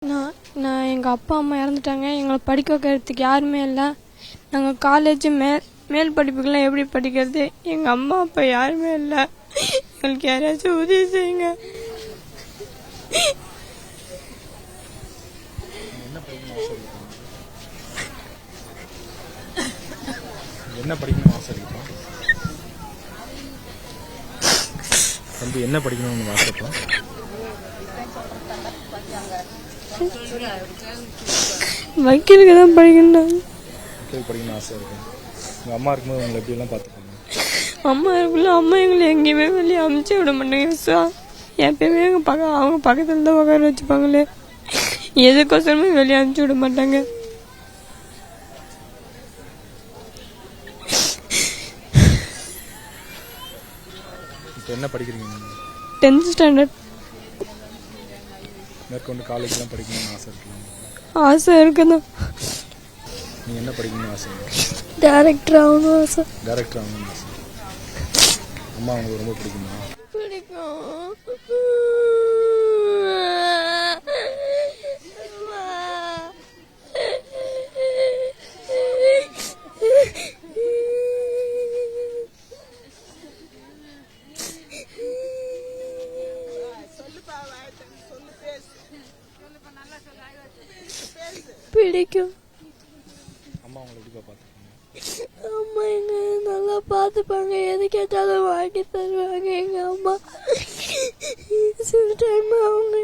நான் எங்கள் அப்பா அம்மா இறந்துட்டாங்க. எங்களை படிக்க வைக்கிறதுக்கு யாருமே இல்லை. நாங்கள் காலேஜ் மேல் படிப்புக்கெல்லாம் எப்படி படிக்கிறது? எங்கள் அம்மா அப்பா யாருமே இல்லை. எங்களுக்கு யாராச்சும் உதவி செய்யுங்க. என்ன படிக்கணும்னு ஆசை இருக்கா? தம்பி என்ன படிக்கணும்னு ஆசைப்பா? வக்கீலுக்கு தான் படிக்கணும். வக்கீல் படிக்கணும்னு ஆசை இருக்கு. உங்கள் அம்மா இருக்கும்போது உங்களை எப்படியெல்லாம் பார்த்துப்பாங்க? அம்மா இருக்குல்ல, அம்மா எங்களை எங்கேயுமே வெளியே அமுச்சு விட மாட்டாங்க சார். எப்பயுமே அவங்க பக்கத்தில் தான் உட்கார வச்சுப்பாங்களே. எதுக்கோசரமே வெளியே அமுச்சு விட மாட்டாங்க. இப்போ என்ன படிக்கிறீங்க? 10th standard. மேற்கொண்டு காலேஜ்லாம் படிக்கணும்னு ஆசை இருக்குல்ல? ஆசை இருக்குதா. நீங்கள் என்ன படிக்கணும்னு ஆசை? டைரக்டர் ஆகணும் ஆசை. டைரக்டர் ஆகணும்னு ஆசை. அம்மா உங்களுக்கு ரொம்ப பிடிக்குமா? பிடிக்கும். பிடிக்கும். அம்மா உங்களை எப்படிப்பா பார்த்துப்பாங்க? அம்மா எங்க நல்லா பார்த்துப்பாங்க. எது கேட்டாலும் வாங்கி தருவாங்க. எங்க அம்மா சில டைம் அவங்க